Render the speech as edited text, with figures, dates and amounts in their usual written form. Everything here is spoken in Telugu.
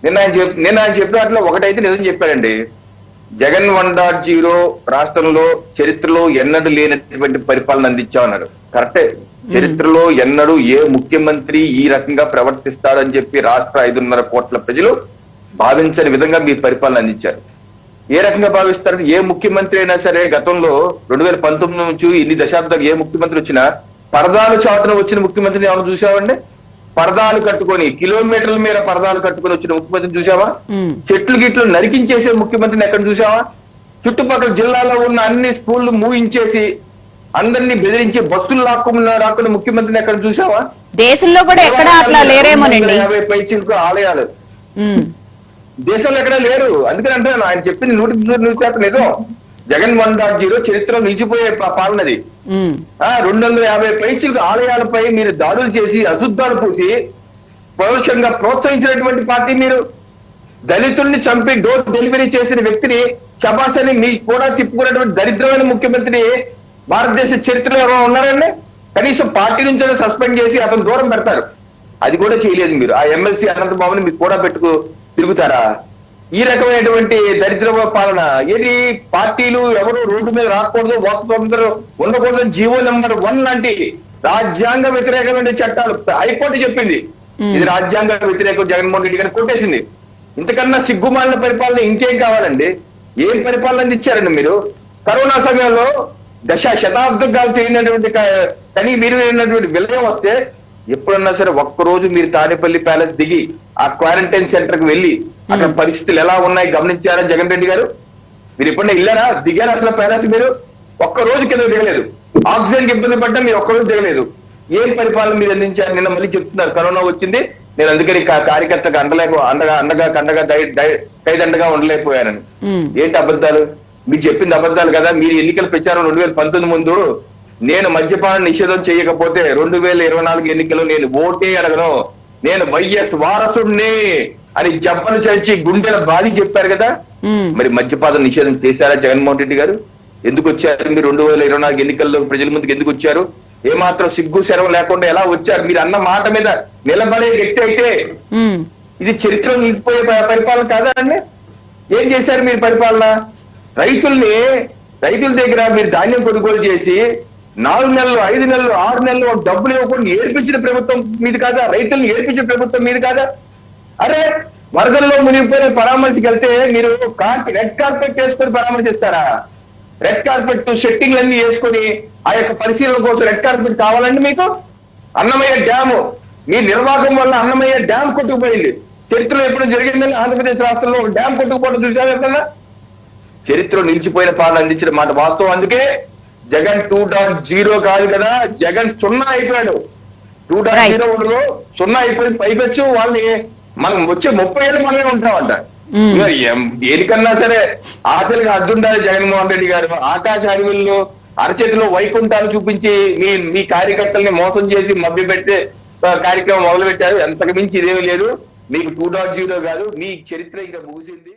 ఆయన చెప్పినట్లు ఒకటైతే నిజం చెప్పాడండి. జగన్ 1.0 రాష్ట్రంలో చరిత్రలో ఎన్నడూ లేనటువంటి పరిపాలన అందించామన్నారు. కరెక్టే. చరిత్రలో ఎన్నడూ ఏ ముఖ్యమంత్రి ఈ రకంగా ప్రవర్తిస్తాడని చెప్పి రాష్ట్ర 5.5 కోట్ల ప్రజలు భావించని విధంగా మీ పరిపాలన అందించారు. ఏ రకంగా భావిస్తారు? ఏ ముఖ్యమంత్రి అయినా సరే గతంలో 2019 నుంచి ఇన్ని దశాబ్దాలు ఏ ముఖ్యమంత్రి వచ్చినా పరదాలు చాటున వచ్చిన ముఖ్యమంత్రిని ఏమైనా చూసామండి? పరదాలు కట్టుకొని కిలోమీటర్ల మీద పరదాలు కట్టుకొని వచ్చిన ముఖ్యమంత్రిని చూసావా? చెట్లు గిట్లు నరికించేసే ముఖ్యమంత్రిని ఎక్కడ చూసావా? చుట్టుపక్కల జిల్లాలో ఉన్న అన్ని స్కూళ్లు మూయించేసి అందరినీ బెదిరించి బస్సులు రాకుండా ముఖ్యమంత్రిని ఎక్కడ చూసావా? దేశంలో కూడా ఎక్కడ అట్లా లేరేమోనండి. 50 పైచీలకు ఆలయాలు దేశంలో ఎక్కడా లేరు. అందుకని అంటే ఆయన చెప్పింది 100% నిజం. జగన్ 1.0 చరిత్రలో నిలిచిపోయే పాలనది. 250 పైచీలకు ఆలయాలపై మీరు దాడులు చేసి అశుద్ధాలు పూసి పరోక్షంగా ప్రోత్సహించినటువంటి పార్టీ మీరు. దళితుల్ని చంపి డోర్ డెలివరీ చేసిన వ్యక్తిని శబాసని మీకు కూడా తిప్పుకున్నటువంటి దరిద్రమైన ముఖ్యమంత్రి భారతదేశ చరిత్రలో ఎవరో ఉన్నారండి? కనీసం పార్టీ నుంచి సస్పెండ్ చేసి అతను దూరం పెడతారు. అది కూడా చేయలేదు మీరు. ఆ ఎమ్మెల్సీ అనంతబాబుని మీకు కూడా పెట్టుకు తిరుగుతారా? ఈ రకమైనటువంటి దరిద్ర పాలన ఏది? పార్టీలు ఎవరు రోడ్డు మీద రాకూడదు, వాస్తవంతో ఉండకూడదు, జీవో నెంబర్ 1 లాంటి రాజ్యాంగ వ్యతిరేకమైన చట్టాలు హైకోర్టు చెప్పింది. ఇది రాజ్యాంగ వ్యతిరేకం. జగన్మోహన్ రెడ్డి గారిని కొట్టేసింది. ఇంతకన్నా సిగ్గుమాలిన పరిపాలన ఇంకేం కావాలండి? ఏం పరిపాలన అందించారండి మీరు? కరోనా సమయంలో శతాబ్దాలు తెలియనటువంటి కానీ మీరు విలయం వస్తే ఎప్పుడన్నా సరే ఒక్కరోజు మీరు తాడేపల్లి ప్యాలెస్ దిగి ఆ క్వారంటైన్ సెంటర్ కి వెళ్ళి అక్కడ పరిస్థితులు ఎలా ఉన్నాయి గమనించారా జగన్ రెడ్డి గారు? మీరు ఎప్పుడన్నా వెళ్ళారా? దిగారా అసలు ప్యాలెస్? మీరు ఒక్కరోజు కింద దిగలేదు. ఆక్సిజన్ కి ఇబ్బంది పడ్డా మీరు ఒక్కరోజు దిగలేదు. ఏం పరిపాలన మీరు అందించారు? నిన్న మళ్ళీ చెప్తున్నారు కరోనా వచ్చింది, నేను అందుకని కార్యకర్తకు అండగా కైదండగా ఉండలేకపోయానని. ఏంటి అబద్ధాలు? మీరు చెప్పింది అబద్ధాలు కదా. మీరు ఎన్నికల ప్రచారం 2019 ముందు నేను మద్యపాన నిషేధం చేయకపోతే 2024 ఎన్నికల్లో నేను ఓటే అడగను, నేను వైఎస్ వారసుడిని అని జబ్బను చచ్చి గుండెల బాధి చెప్పారు కదా. మరి మద్యపాన నిషేధం చేశారా జగన్మోహన్ రెడ్డి గారు? ఎందుకు వచ్చారు మీరు 2024 ఎన్నికల్లో ప్రజల ముందుకు ఎందుకు వచ్చారు? ఏమాత్రం సిగ్గు శరం లేకుండా ఎలా వచ్చారు? మీరు అన్న మాట మీద నిలబడే వ్యక్తి అయితే ఇది చరిత్రలో నిలిచిపోయే పరిపాలన కాదా అండి? ఏం చేశారు మీరు పరిపాలన? రైతుల దగ్గర మీరు ధాన్యం కొనుగోలు చేసి 4 నెలలు 5 నెలలు 6 నెలలు డబ్బులు ఇవ్వకుండా ఏర్పించిన ప్రభుత్వం మీది కాదా? రైతులను ఏర్పించిన ప్రభుత్వం మీది కాదా? అరే వరదల్లో మునిగిపోయిన పరామర్శకి వెళ్తే మీరు రెడ్ కార్పెట్ వేసుకొని పరామర్శిస్తారా? రెడ్ కార్పెట్ సెట్టింగ్లు అన్ని వేసుకొని ఆ యొక్క పరిశీలన కోసం రెడ్ కార్పెట్ కావాలండి మీకు? అన్నమయ్య డ్యాము మీ నిర్వాహకం వల్ల అన్నమయ్య డ్యామ్ కొట్టుకుపోయింది. చరిత్రలో ఎప్పుడు జరిగిందని ఆంధ్రప్రదేశ్ రాష్ట్రంలో డ్యామ్ కొట్టుకుపోవడం చూసారు ఎప్పుడన్నా? చరిత్రలో నిలిచిపోయిన పాలన అందించిన మాట వాస్తవం. అందుకే జగన్ 2.0 కాదు కదా, జగన్ 0 అయిపోయాడు. 2.0 0 అయిపోయింది. పైపెచ్చు వాళ్ళని మనం వచ్చే 30 ఏళ్ళు మనమే ఉంటామంట. దేనికన్నా సరే ఆశలుగా అడ్డుండాలి జగన్మోహన్ రెడ్డి గారు. ఆకాశ అడవుల్లో అరచేతిలో వైకుంఠాలు చూపించి మీ కార్యకర్తల్ని మోసం చేసి మభ్యపెట్టే కార్యక్రమం మొదలు పెట్టారు. ఎంతకు మించి ఇదేమీ లేదు. మీకు 2.0 కాదు, మీ చరిత్ర ఇంకా ముగిసింది.